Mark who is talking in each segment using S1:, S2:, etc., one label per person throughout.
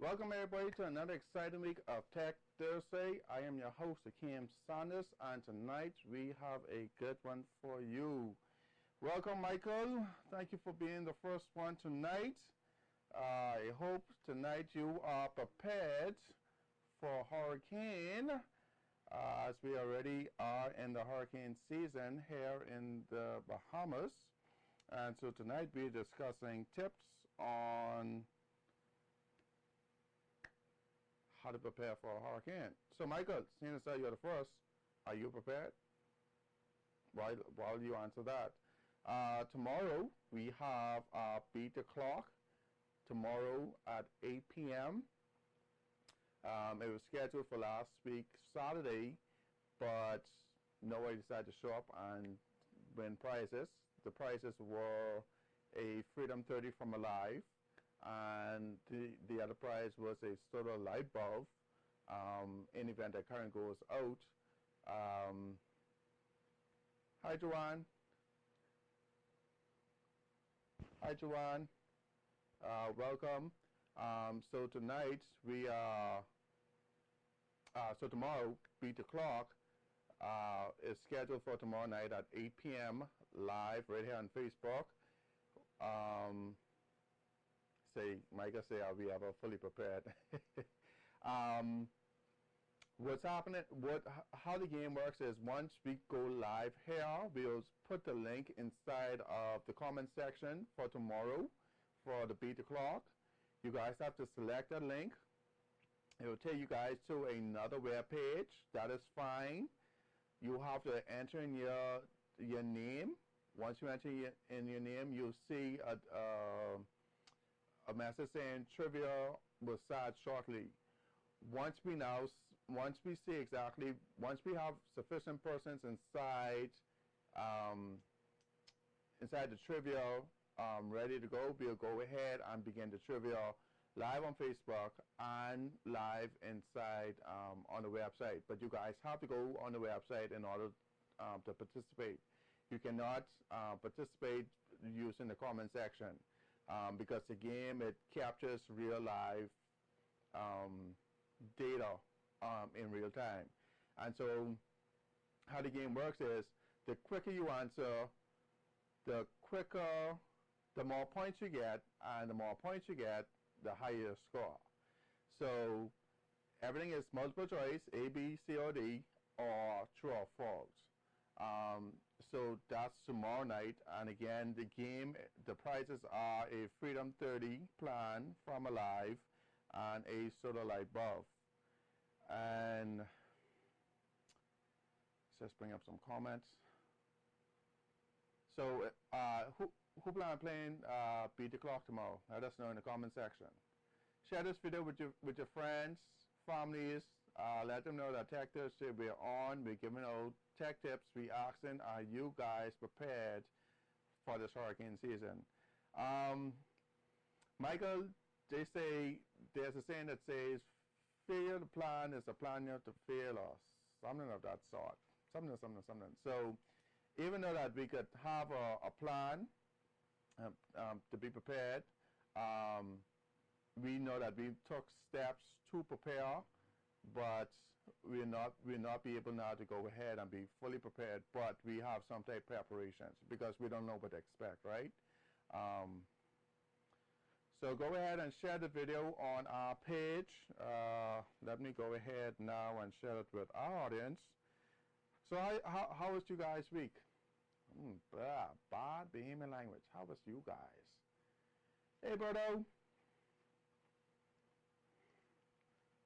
S1: Welcome everybody to another exciting week of Tech Thursday. I am your host, Akeem Sanders, and tonight we have a good one for you. Welcome, Michael. Thank you for being the first one tonight. I hope tonight you are prepared for hurricane, as we already are in the hurricane season here in the Bahamas. And so tonight we're discussing tips on how to prepare for a hurricane. So Michael, seeing as you're the first, are you prepared? While you answer that, tomorrow we have Beat the Clock tomorrow at 8 p.m. It was scheduled for last week Saturday, but nobody decided to show up and win prizes. The prizes were a Freedom 30 from Alive, and the other prize was a solar light bulb in event that current goes out. Hi Joanne. Hi Joanne. Welcome. So tonight we are so tomorrow Beat the Clock is scheduled for tomorrow night at 8 p.m. live right here on Facebook. Micah say I'll be ever fully prepared. What's happening, how the game works is once we go live here, we'll put the link inside of the comment section for tomorrow for the Beat the Clock. You guys have to select that link. It will take you guys to another web page. That is fine. You have to enter in your name, Once you enter in your name, you'll see a message saying trivia will start shortly. Once we see exactly, once we have sufficient persons inside the trivia ready to go, we'll go ahead and begin the trivia live on Facebook and live inside on the website. But you guys have to go on the website in order to participate. You cannot participate using the comment section because the game, it captures real live data in real time. And so how the game works is, the quicker you answer, the more points you get, and the more points you get, the higher your score. So everything is multiple choice, A, B, C, or D, or true or false. So that's tomorrow night. And again, the game, the prizes are a Freedom 30 plan from Alive and a solar light bulb. And let's just bring up some comments. So who plan on playing Beat the Clock tomorrow? Let us know in the comment section. Share this video with your friends, families. Let them know that Tech Thursday we're on. We're giving out tech tips. We're asking, are you guys prepared for this hurricane season? Michael, they say there's a saying that says, fail the plan is a plan you have to fail, or something of that sort. Something. So even though that we could have a plan to be prepared, we know that we took steps to prepare, but we'll not be able now to go ahead and be fully prepared, but we have some type of preparations because we don't know what to expect, right? So go ahead and share the video on our page. Let me go ahead now and share it with our audience. So how was you guys' week? Bad Bahamian language. How was you guys? Hey, Berto.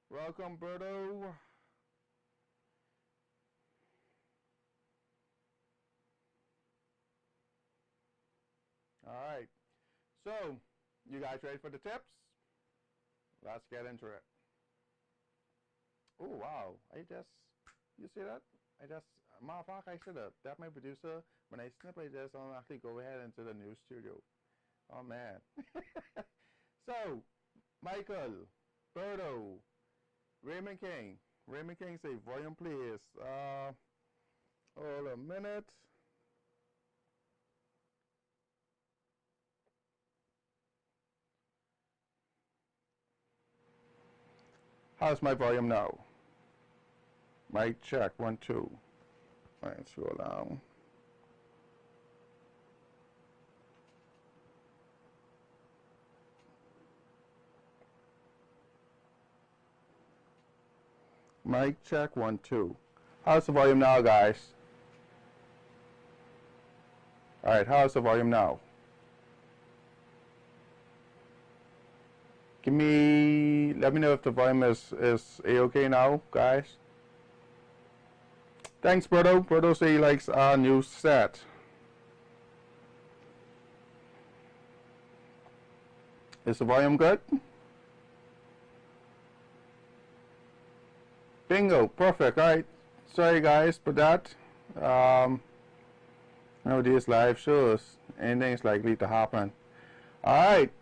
S1: Welcome, Berto. All right. So, you guys ready for the tips? Let's get into it. Oh, wow. You see that? Matter of fact, I should have. That my producer, when I snip like this, I'll actually go ahead into the new studio. Oh, man. So, Michael, Berto, Raymond King. Raymond King say, volume please. Hold a minute. How's my volume now? Mic check, 1, 2. All right, scroll down. Mic check, 1, 2. How's the volume now, guys? All right, how's the volume now? Let me know if the volume is A-okay now, guys. Thanks, Berto. Berto say he likes our new set. Is the volume good? Bingo, perfect. All right. Sorry, guys, for that. These live shows, anything's likely to happen. All right.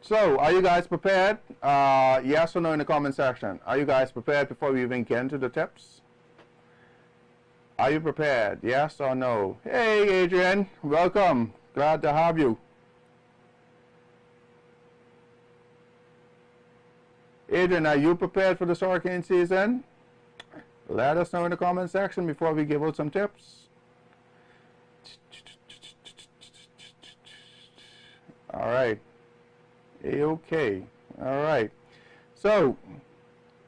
S1: So, are you guys prepared? Yes or no in the comment section. Are you guys prepared before we even get into the tips? Are you prepared? Yes or no? Hey, Adrian. Welcome. Glad to have you. Adrian, are you prepared for this hurricane season? Let us know in the comment section before we give out some tips. All right. Okay. All right. So,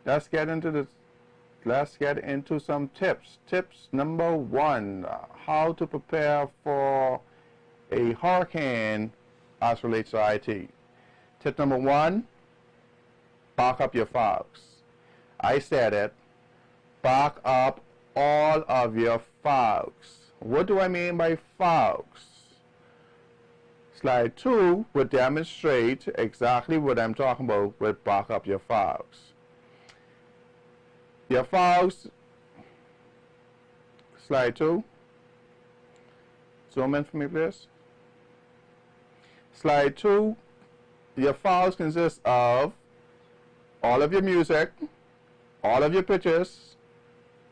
S1: let's get into some tips. Tips number 1, how to prepare for a hurricane as relates to IT. Tip number 1, back up your files. I said it, back up all of your files. What do I mean by files? Slide 2 would demonstrate exactly what I'm talking about with back up your files. Your files, slide 2, zoom in for me please. Slide 2, your files consist of all of your music, all of your pictures,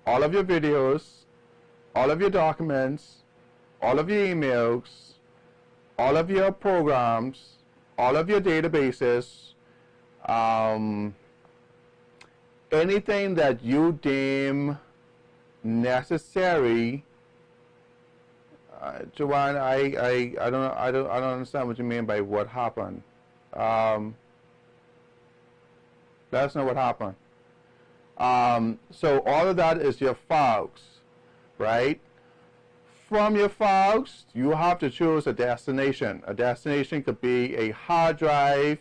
S1: all of your videos, all of your documents, all of your emails, all of your programs, all of your databases, anything that you deem necessary. Joanne, I don't understand what you mean by what happened. Let us know what happened. So all of that is your files, right? From your files, you have to choose a destination. A destination could be a hard drive,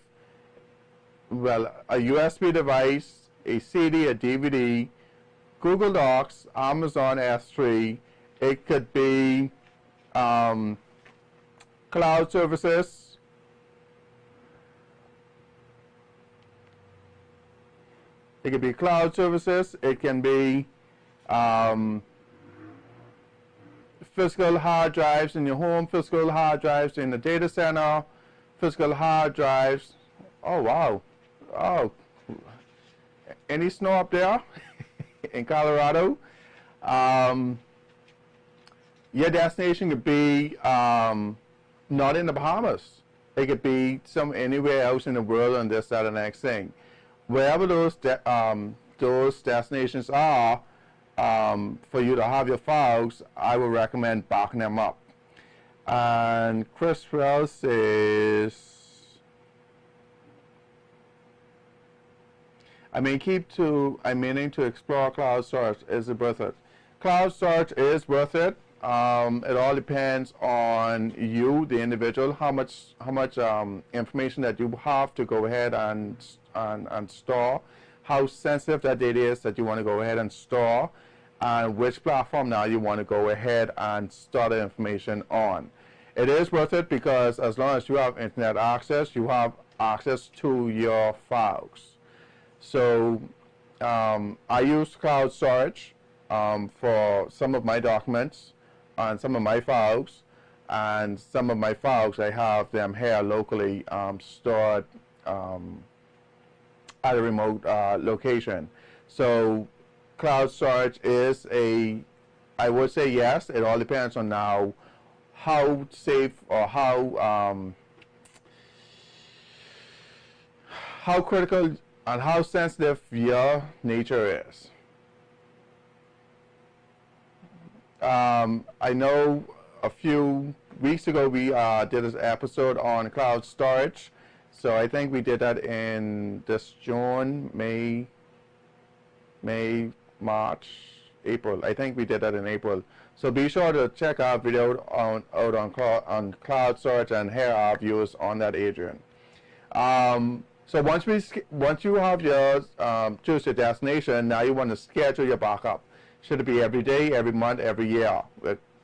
S1: well, a USB device, a CD, a DVD, Google Docs, Amazon S3. It could be cloud services. It could be cloud services. It can be physical hard drives in your home, physical hard drives in the data center, physical hard drives. Oh, wow. Oh, any snow up there in Colorado? Your destination could be not in the Bahamas. It could be anywhere else in the world, and this, that, and the next thing. Wherever those destinations are, for you to have your files, I would recommend backing them up. And Chris Rell says, I'm meaning to explore cloud storage. Is it worth it? Cloud storage is worth it. It all depends on you, the individual, how much information that you have to go ahead and store, how sensitive that data is that you want to go ahead and store, and which platform now you want to go ahead and store the information on. It is worth it because as long as you have internet access, you have access to your files. So I use cloud storage for some of my documents and some of my files, and some of my files I have them here locally stored at a remote location. So cloud storage is I would say yes. It all depends on now how safe or how critical and how sensitive your nature is. I know a few weeks ago we did an episode on cloud storage. So I think we did that in this June, May, March, April. I think we did that in April. So be sure to check our video on cloud storage and hear our views on that, Adrian. So once you have your choose your destination, now you want to schedule your backup. Should it be every day, every month, every year?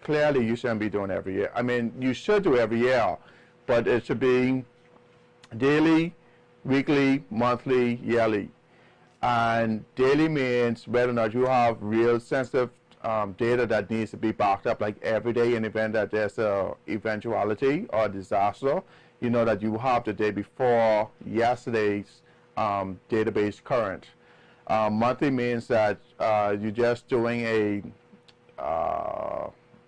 S1: Clearly, you shouldn't be doing every year. I mean, you should do every year, but it should be daily, weekly, monthly, yearly. And daily means whether or not you have real sensitive data that needs to be backed up, like every day in the event that there's a eventuality or a disaster, you know that you have the day before yesterday's database current. Monthly means that you're just doing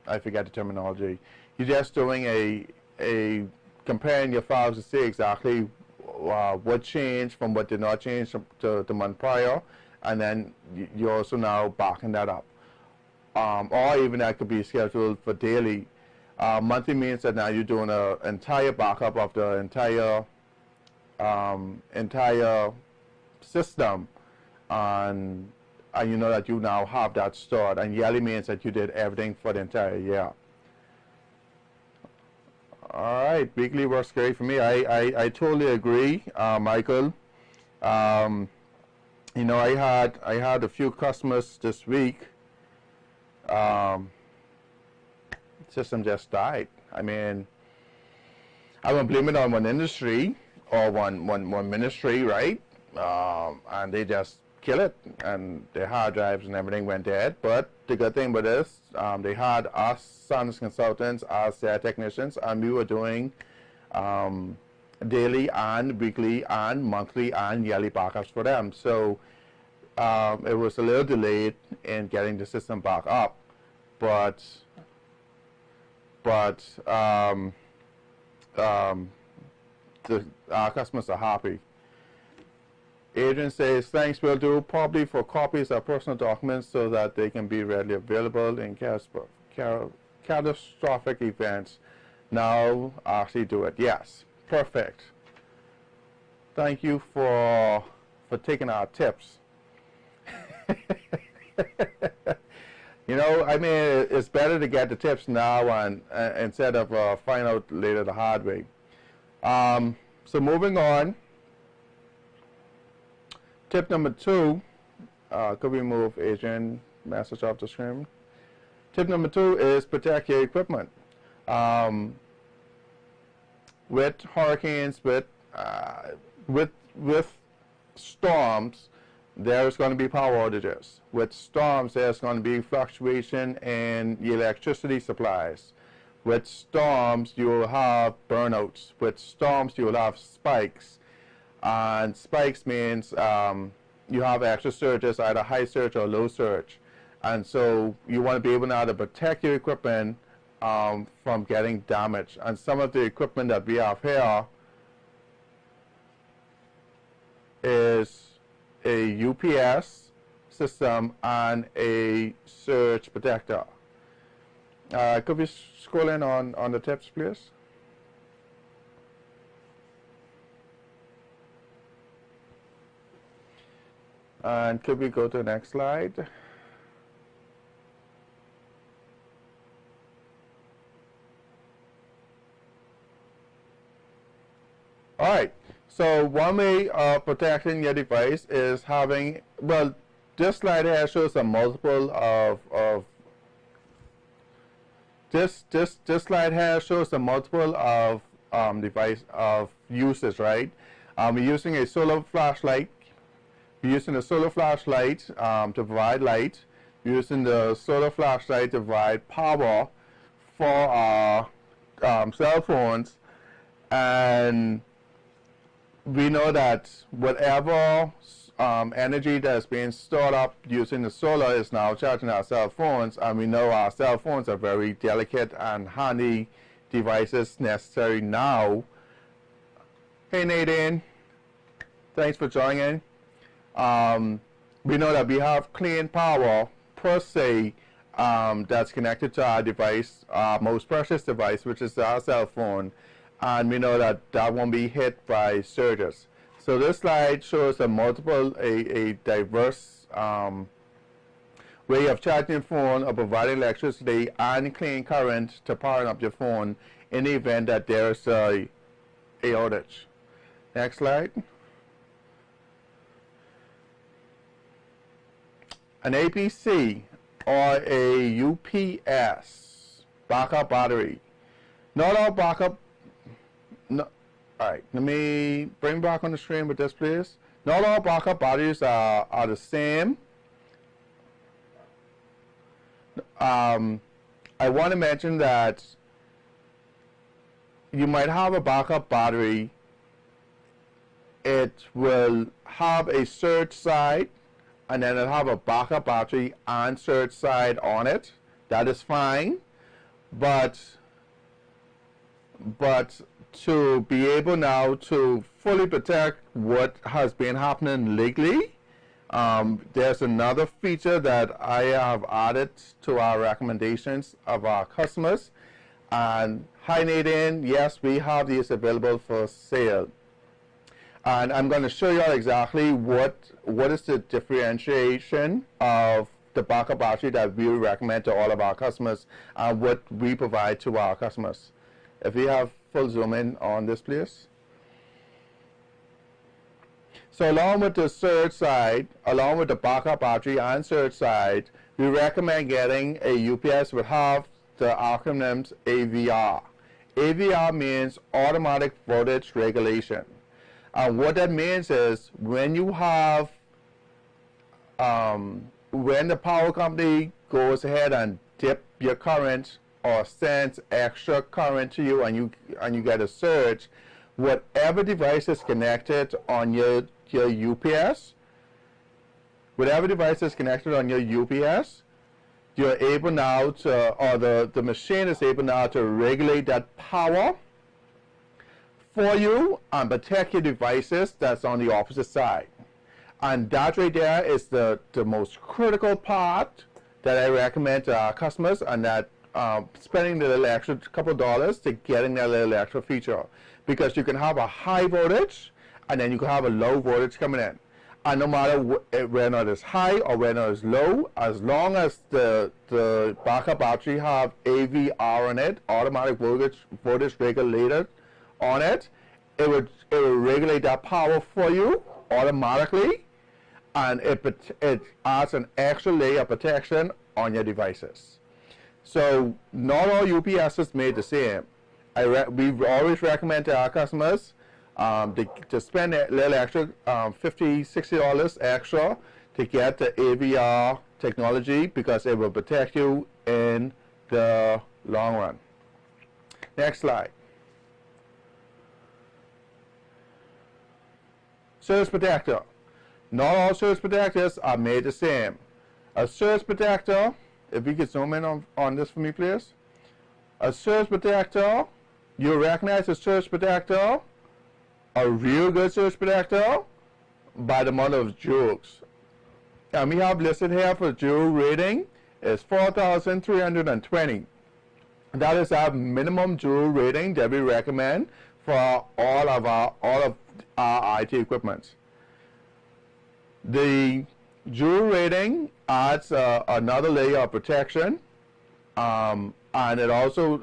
S1: I forget the terminology. You're just doing a comparing your files to see exactly what changed from what did not change to the month prior, and then you're also now backing that up. Or even that could be scheduled for daily. Monthly means that now you're doing an entire backup of the entire system, and you know that you now have that stored. And yearly means that you did everything for the entire year. All right, weekly works great for me. I totally agree, Michael. You know, I had a few customers this week. System just died. I mean, I won't blame it on one industry or one ministry, right? And they just kill it, and their hard drives and everything went dead. But the good thing with this, they had us SonOS consultants as their technicians, and we were doing daily and weekly and monthly and yearly backups for them. So it was a little delayed in getting the system back up, but our customers are happy. Adrian says, thanks, will do, probably for copies of personal documents so that they can be readily available in catastrophic events. Now actually do it. Yes, perfect. Thank you for taking our tips. You know, I mean, it's better to get the tips now and instead of find out later the hard way. So moving on. Tip number 2, could we move Adrian message off the screen? Tip number 2 is protect your equipment. With hurricanes, with storms, there's going to be power outages. With storms, there's going to be fluctuation in electricity supplies. With storms, you will have burnouts. With storms, you will have spikes. And spikes means you have extra surges, either high surge or low surge. And so you want to be able now to protect your equipment from getting damaged. And some of the equipment that we have here is a UPS system and a surge protector. Could we scroll in on the tips, please? And could we go to the next slide? All right. So one way of protecting your device is having, well, this slide here shows a multiple of this slide here shows a multiple of device of uses, right? We're using a solar flashlight. We're using a solar flashlight to provide light. We're using the solar flashlight to provide power for our cell phones, and we know that whatever energy that's being stored up using the solar is now charging our cell phones, and we know our cell phones are very delicate and handy devices necessary now. Hey Nadine, thanks for joining. We know that we have clean power per se that's connected to our device, our most precious device, which is our cell phone, and we know that that won't be hit by surges. So this slide shows a diverse way of charging your phone or providing electricity and clean current to power up your phone in the event that there's a outage. Next slide. An APC or a UPS backup battery. Not all backup. No, all right, let me bring back on the screen with this, please. Not all backup batteries are the same. I want to mention that you might have a backup battery. It will have a surge side, and then it'll have a backup battery and surge side on it. That is fine, but to be able now to fully protect what has been happening lately, there's another feature that I have added to our recommendations of our customers. And hi Nadine, yes, we have these available for sale. And I'm going to show you exactly what is the differentiation of the backup battery that we recommend to all of our customers and what we provide to our customers. If we have full zoom in on this, please. So along with the surge side, along with the backup battery and surge side, we recommend getting a UPS that have the acronyms AVR. AVR means automatic voltage regulation. And what that means is when you have, when the power company goes ahead and dip your current or sends extra current to you and you get a surge, whatever device is connected on your UPS, whatever device is connected on your UPS, you're able now to, or the machine is able now to regulate that power for you and protect your devices that's on the opposite side. And that right there is the most critical part that I recommend to our customers, and that spending the little extra couple dollars to getting that little extra feature. Because you can have a high voltage and then you can have a low voltage coming in. And no matter whether it is high or whether it is low, as long as the backup battery have AVR on it, automatic voltage regulator on it, it will regulate that power for you automatically, and it adds an extra layer of protection on your devices. So not all UPS is made the same. We always recommend to our customers to spend a little extra, $50, $60 extra to get the AVR technology, because it will protect you in the long run. Next slide. Surge protector. Not all surge protectors are made the same. A surge protector, if you could zoom in on this for me, please. A surge protector, you recognize a surge protector, a real good surge protector, by the amount of joules. And we have listed here for joule rating is 4,320. That is our minimum joule rating that we recommend for all of our IT equipment. The joule rating adds another layer of protection, and it also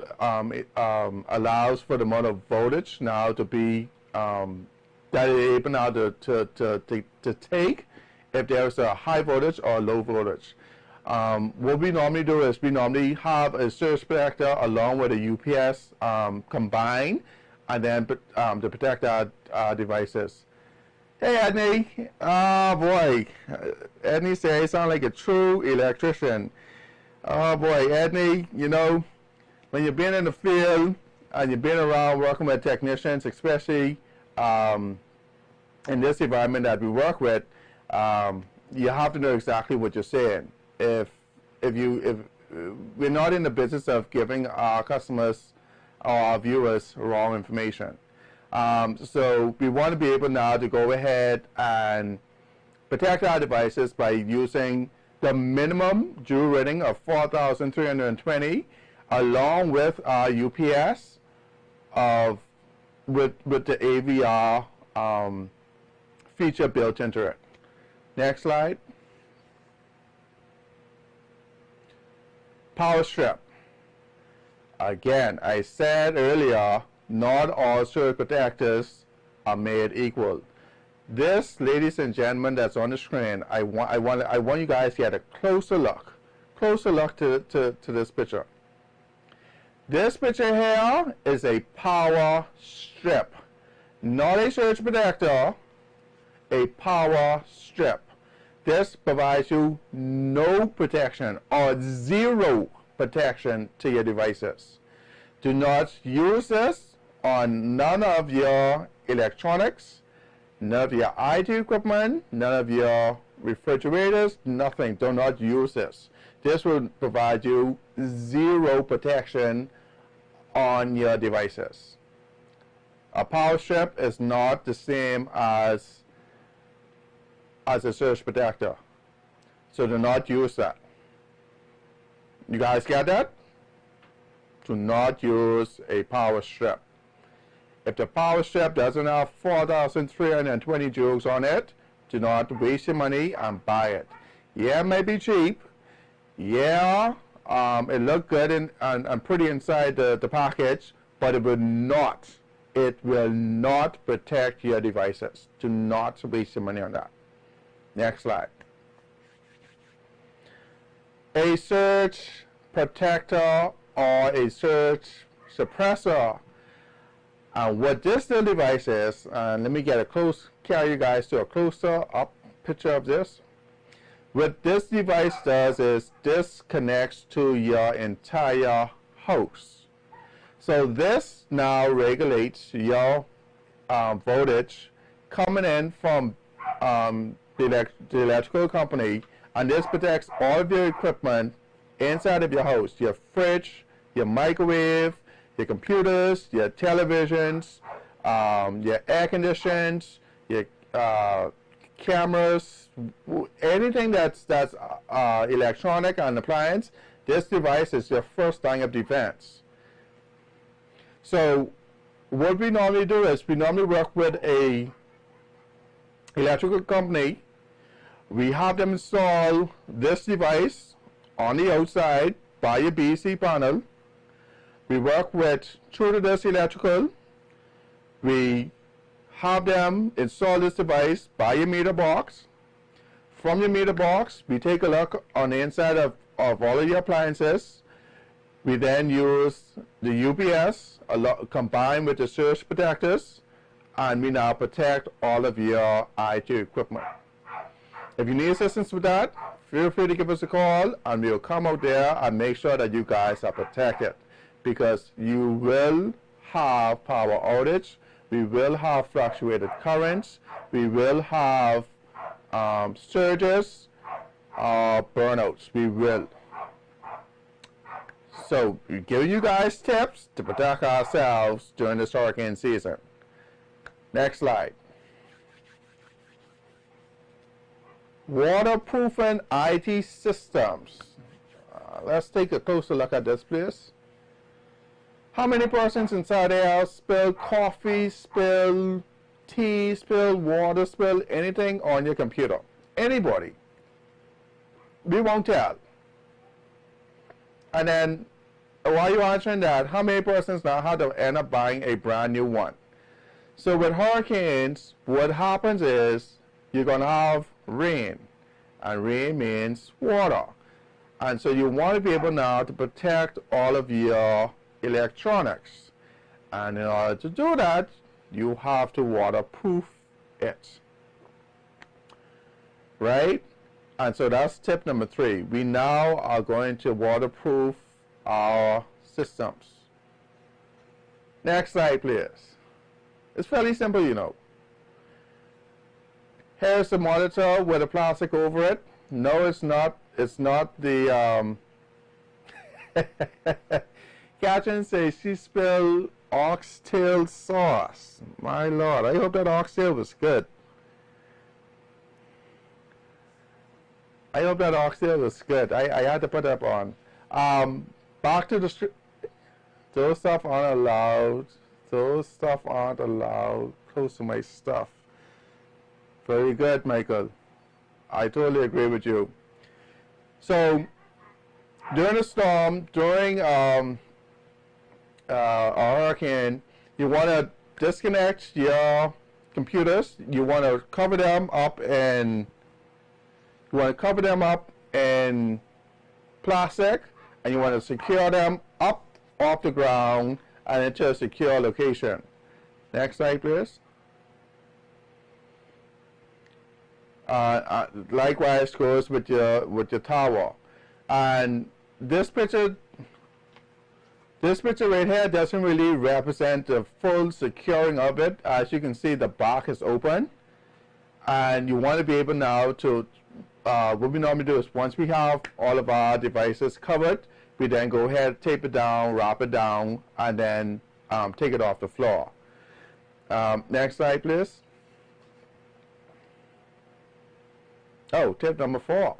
S1: allows for the amount of voltage now to be that is able now to take if there's a high voltage or low voltage. What we normally do is we normally have a surge protector along with a UPS combined, and then to protect our devices. Hey Edney, oh boy, Edney says I sound like a true electrician. Oh boy, Edney, you know, when you've been in the field and you've been around working with technicians, especially in this environment that we work with, you have to know exactly what you're saying. If we're not in the business of giving our customers or our viewers wrong information. So we want to be able now to go ahead and protect our devices by using the minimum joule rating of 4,320 along with our UPS with the AVR feature built into it. Next slide. Power strip. Again, I said earlier, not all surge protectors are made equal. This, ladies and gentlemen, that's on the screen, I want you guys to get a closer look to this picture. This picture here is a power strip, not a surge protector, a power strip. This provides you no protection or zero protection to your devices. Do not use this on none of your electronics, none of your IT equipment, none of your refrigerators, nothing. Do not use this. This will provide you zero protection on your devices. A power strip is not the same as a surge protector. So do not use that. You guys get that? Do not use a power strip. If the power strip doesn't have 4,320 joules on it, do not waste your money and buy it. Yeah, it may be cheap. Yeah, it look good and pretty inside the package, but it will not protect your devices. Do not waste your money on that. Next slide. A surge protector or a surge suppressor. And what this little device is, let me get a carry you guys to a closer up picture of this. What this device does is this connects to your entire house. So this now regulates your voltage coming in from the electrical company, and this protects all of your equipment inside of your house, your fridge, your microwave, your computers, your televisions, your air conditions, your cameras, anything that's electronic and appliance. This device is your first line of defense. So what we normally do is we normally work with a electrical company. We have them install this device on the outside by your BEC panel. We work with True to This Electrical. We have them install this device by your meter box. From your meter box, we take a look on the inside of all of your appliances. We then use the UPS combined with the surge protectors, and we now protect all of your IT equipment. If you need assistance with that, feel free to give us a call, and we'll come out there and make sure that you guys are protected, because you will have power outage, we will have fluctuated currents, we will have surges, burnouts, we will. So we're giving you guys tips to protect ourselves during this hurricane season. Next slide. Waterproofing IT systems. Let's take a closer look at this, please. How many persons inside there spill coffee, spill tea, spill water, spill anything on your computer? Anybody? We won't tell. And then, while you're answering that, how many persons now had to end up buying a brand new one? So with hurricanes, what happens is you're going to have rain, and rain means water. And so you want to be able now to protect all of your electronics. And in order to do that, you have to waterproof it. Right? And so that's tip number 3. We now are going to waterproof our systems. Next slide, please. It's fairly simple, you know. Here's the monitor with a plastic over it. No, it's not. It's not the Catherine says she spilled oxtail sauce. My Lord, I hope that oxtail was good. I hope that oxtail was good. I had to put that on. Back to the street. Those stuff aren't allowed. Those stuff aren't allowed close to my stuff. Very good, Michael. I totally agree with you. So, during a storm, during a hurricane, you want to disconnect your computers. You want to cover them up in plastic, and you want to secure them up off the ground and into a secure location. Next slide, please. Likewise goes with your tower. And this picture right here doesn't really represent the full securing of it. As you can see, the back is open, and you want to be able now to what we normally do is once we have all of our devices covered, we then go ahead, tape it down, wrap it down, and then take it off the floor. Next slide, please. Oh, tip number 4,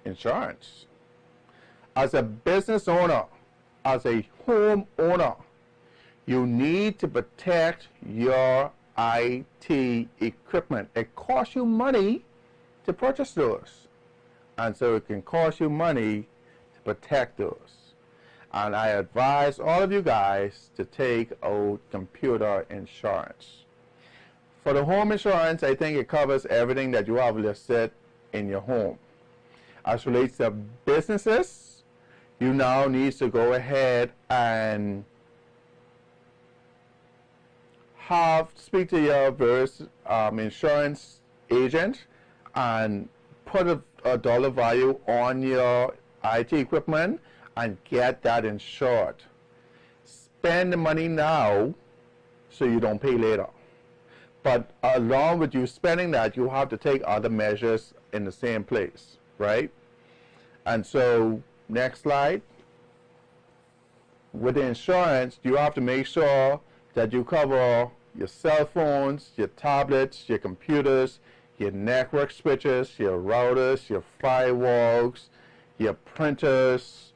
S1: insurance. As a business owner, as a home owner, you need to protect your IT equipment. It costs you money to purchase those, and so it can cost you money to protect those. And I advise all of you guys to take out computer insurance. For the home insurance, I think it covers everything that you have listed in your home. As relates to businesses, you now need to go ahead and speak to your various insurance agent and put a dollar value on your IT equipment and get that insured. Spend the money now so you don't pay later. But along with you spending that, you have to take other measures in the same place, right? And so, next slide. With the insurance, you have to make sure that you cover your cell phones, your tablets, your computers, your network switches, your routers, your firewalls, your printers,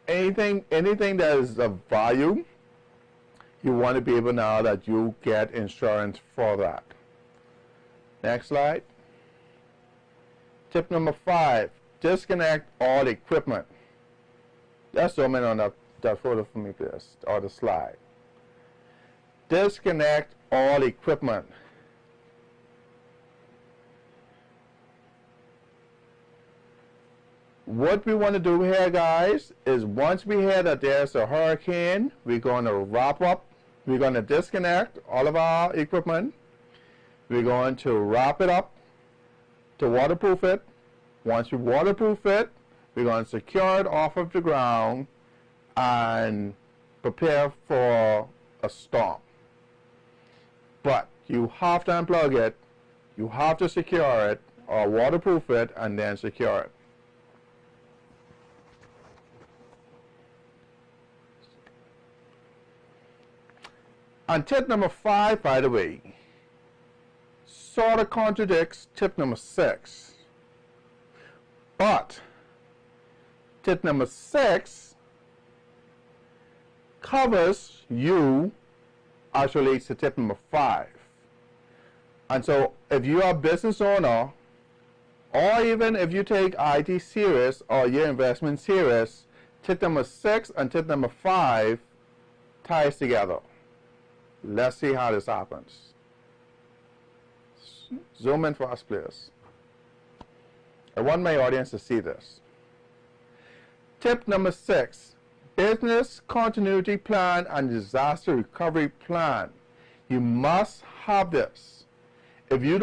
S1: anything that is of value. You want to be able now that you get insurance for that. Next slide. Tip number 5, disconnect all equipment. Let's zoom in on that photo for me, please, or the slide. Disconnect all equipment. What we want to do here, guys, is once we hear that there's a hurricane, we're going to wrap up. We're going to disconnect all of our equipment. We're going to wrap it up to waterproof it. Once we waterproof it, we're going to secure it off of the ground and prepare for a storm. But you have to unplug it, you have to secure it or waterproof it and then secure it. And tip number 5, by the way, sort of contradicts tip number 6. But tip number 6 covers you as relates to tip number 5. And so if you are a business owner, or even if you take IT serious or your investment serious, tip number 6 and tip number 5 ties together. Let's see how this happens. Zoom in for us, please. I want my audience to see this. Tip number 6, business continuity plan and disaster recovery plan. You must have this. If you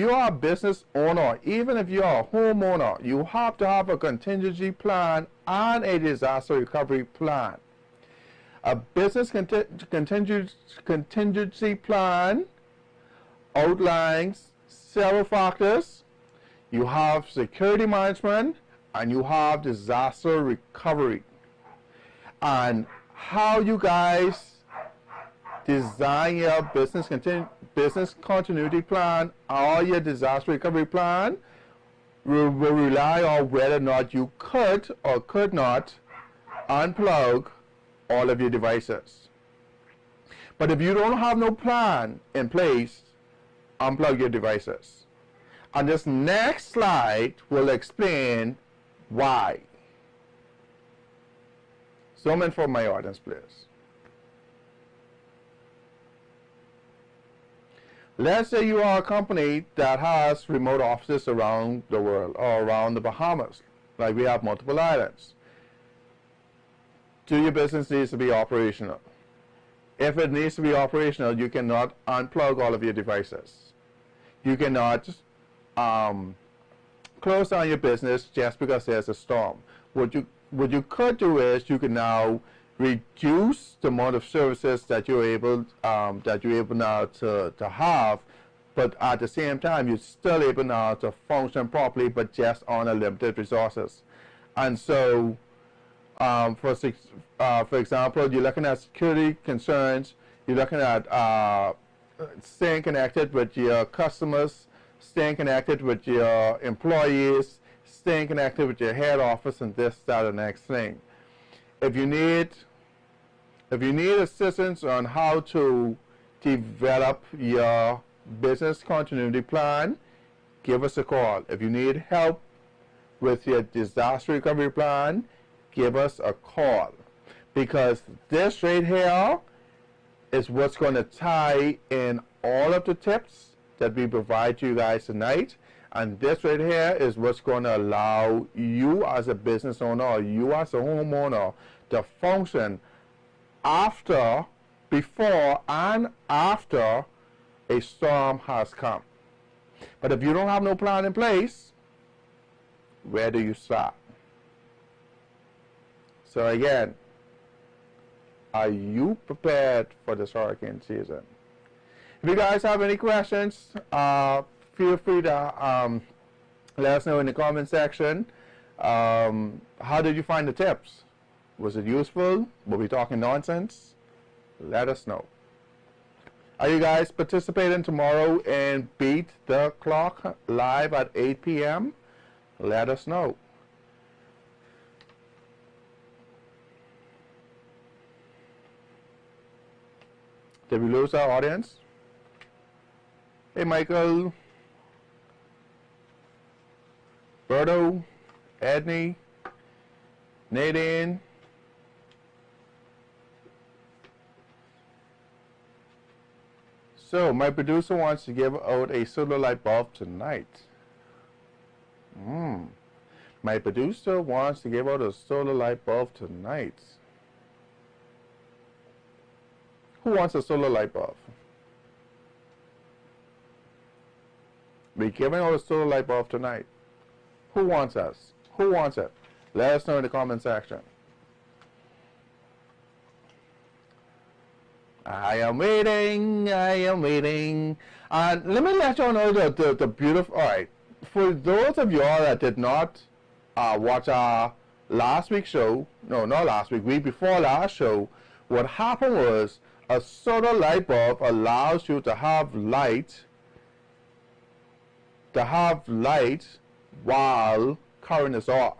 S1: are a business owner, even if you are a homeowner, you have to have a contingency plan and a disaster recovery plan. A business contingency plan outlines several factors. You have security management and you have disaster recovery. And how you guys design your business continuity plan or your disaster recovery plan will rely on whether or not you could or could not unplug all of your devices. But if you don't have no plan in place, unplug your devices. And this next slide will explain why. Zoom in for my audience, please. Let's say you are a company that has remote offices around the world or around the Bahamas, like we have multiple islands. Do your business needs to be operational? If it needs to be operational, you cannot unplug all of your devices. You cannot close down your business just because there's a storm. What you could do is you can now reduce the amount of services that you're able now to have, but at the same time you're still able now to function properly, but just on a limited resources. And so, for example, you're looking at security concerns. You're looking at staying connected with your customers, staying connected with your employees, staying connected with your head office, and this, that, and the next thing. If you need assistance on how to develop your business continuity plan, give us a call. If you need help with your disaster recovery plan, give us a call. Because this right here is what's going to tie in all of the tips that we provide you guys tonight. And this right here is what's going to allow you as a business owner or you as a homeowner to function after, before, and after a storm has come. But if you don't have no plan in place, where do you start? So again, are you prepared for this hurricane season? If you guys have any questions, feel free to let us know in the comment section. How did you find the tips? Was it useful? Were we talking nonsense? Let us know. Are you guys participating tomorrow in Beat the Clock live at 8 p.m.? Let us know. Did we lose our audience? Hey, Michael, Berto, Edney, Nadine. So, my producer wants to give out a solar light bulb tonight. My producer wants to give out a solar light bulb tonight. Who wants a solar light bulb? We're giving out a solar light bulb tonight. Who wants us? Who wants it? Let us know in the comment section. I am waiting, I am waiting. And let me let y'all know the beautiful, alright, for those of y'all that did not watch our last week's show, no, not last week, week before last show, what happened was a solar light bulb allows you to have light while current is off.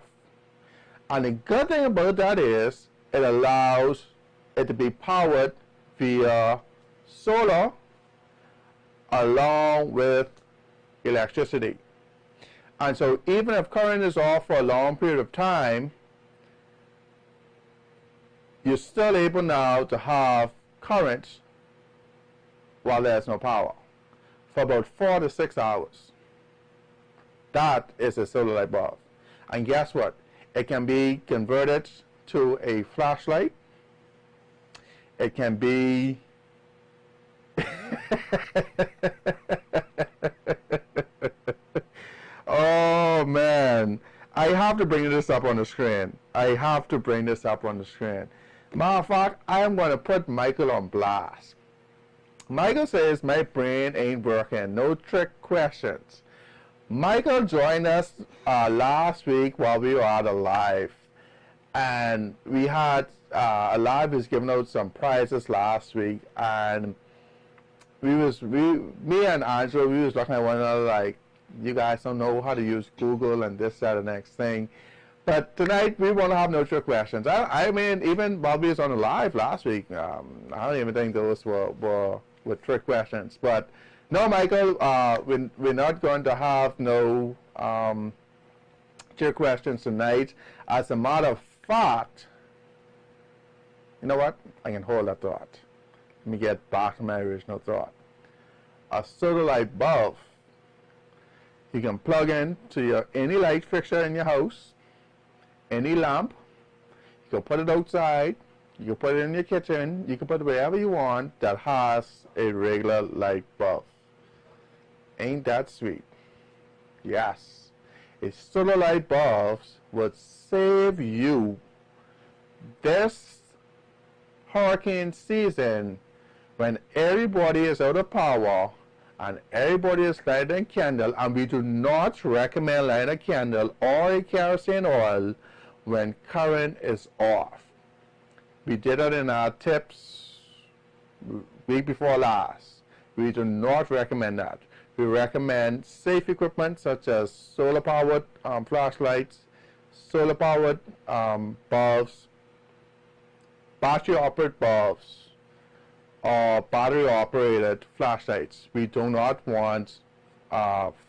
S1: And the good thing about that is it allows it to be powered via solar along with electricity. And so even if current is off for a long period of time, you're still able now to have current while there's no power for about 4 to 6 hours. That is a solar light bulb. And guess what? It can be converted to a flashlight. It can be oh man, I have to bring this up on the screen. I have to bring this up on the screen. Matter of fact, I am going to put Michael on blast. Michael says my brain ain't working. No trick questions. Michael joined us last week while we were at a live, and we had a live was giving out some prizes last week, and me and Angela, we was looking at one another like, you guys don't know how to use Google and this, that, and the next thing. But tonight we won't have no trick questions. I mean, even while we was on the live last week, I don't even think those were trick questions. But no, Michael, we're not going to have no trick questions tonight. As a matter of fact, you know what? I can hold that thought. Let me get back to my original thought. A solar light bulb, you can plug in to your any light fixture in your house, any lamp. You can put it outside. You can put it in your kitchen. You can put it wherever you want that has a regular light bulb. Ain't that sweet? Yes. A solar light bulb would save you this hurricane season when everybody is out of power and everybody is lighting a candle, and we do not recommend lighting a candle or a kerosene oil when current is off. We did it in our tips week before last. We do not recommend that. We recommend safe equipment such as solar powered flashlights, solar powered bulbs, battery operated bulbs, or battery operated flashlights. We do not want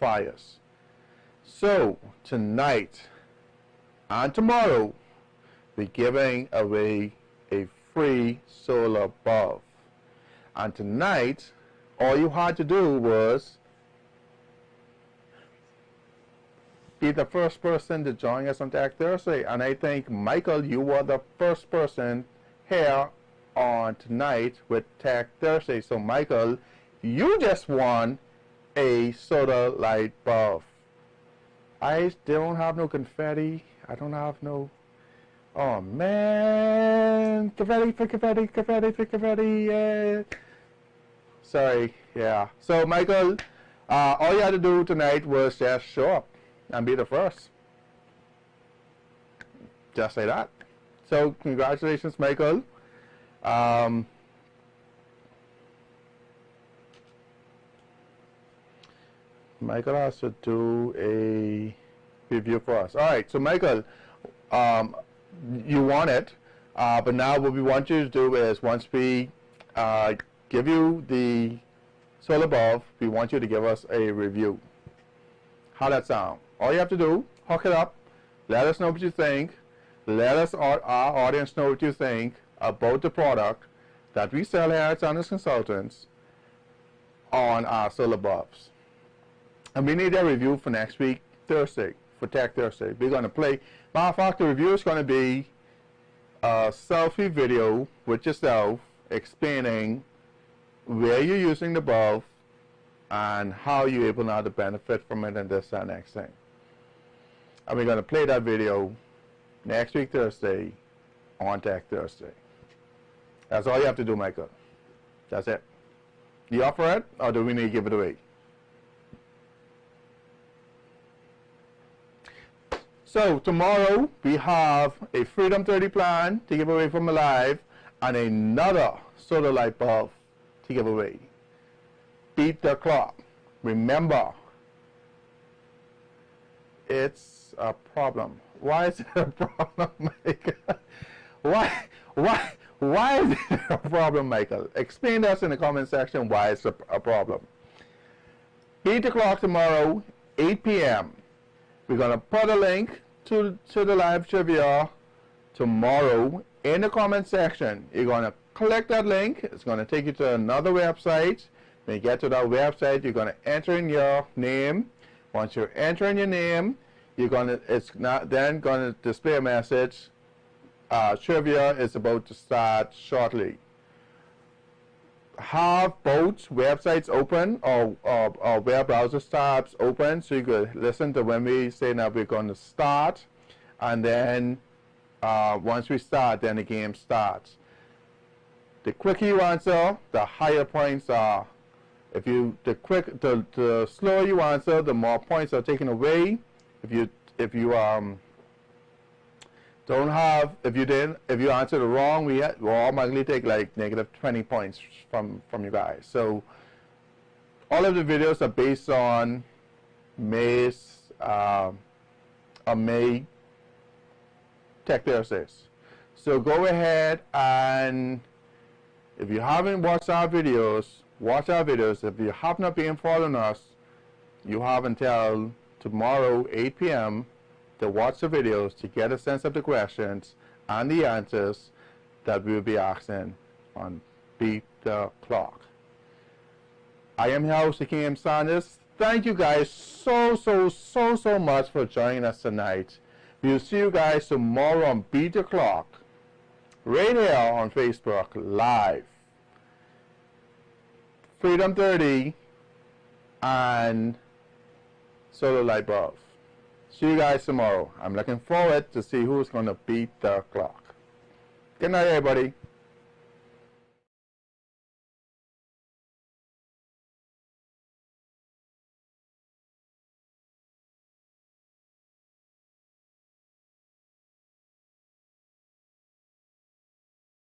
S1: fires. So tonight and tomorrow we're giving away a free solar bulb. And tonight all you had to do was be the first person to join us on Tech Thursday. And I think, Michael, you were the first person here on tonight with Tech Thursday. So, Michael, you just won a solar light bulb. I don't have no confetti. I don't have no... Oh, man. Confetti. Yeah. Sorry. Yeah. So, Michael, all you had to do tonight was just show up and be the first. Just say that. So, congratulations, Michael. Michael has to do a review for us. All right, so Michael, you won it, but now what we want you to do is once we give you the solar bulb, we want you to give us a review. How that sound? All you have to do, hook it up, let us know what you think, let us, our audience, know what you think about the product that we sell here at Saunders Consultants on our solar bulbs. And we need a review for next week, Thursday, for Tech Thursday. We're going to play. Matter of fact, the review is going to be a selfie video with yourself explaining where you're using the bulb and how you're able now to benefit from it and this and next thing. And we're going to play that video next week, Thursday, on Tech Thursday. That's all you have to do, Michael. That's it. You up for it, or do we need to give it away? So tomorrow we have a Freedom 30 plan to give away from Alive and another solar light bulb to give away. Beat the clock. Remember, it's a problem. Why is it a problem, Michael? Why is it a problem, Michael? Explain to us in the comment section why it's a problem. Beat the clock tomorrow, 8 p.m. We're going to put a link to the live trivia tomorrow in the comment section. You're going to click that link. It's going to take you to another website. When you get to that website, you're going to enter in your name. Once you enter in your name, it's then going to display a message. Trivia is about to start shortly. Have both websites open or web browser tabs open so you could listen to when we say that we're going to start, and then once we start, then the game starts. The quicker you answer, the higher points are. The slower you answer, the more points are taken away. If you answer the wrong, we'll automatically take like negative 20 points from you guys. So all of the videos are based on May Tech Thursdays. So go ahead, and if you haven't watched our videos, watch our videos. If you have not been following us, you have until tomorrow 8 p.m. to watch the videos to get a sense of the questions and the answers that we'll be asking on Beat the Clock. I am your host, Hakeem Saunders. Thank you guys so much for joining us tonight. We'll see you guys tomorrow on Beat the Clock, right here on Facebook Live. Freedom 30 and solar light bulb. See you guys tomorrow. I'm looking forward to see who's going to beat the clock. Good night, everybody.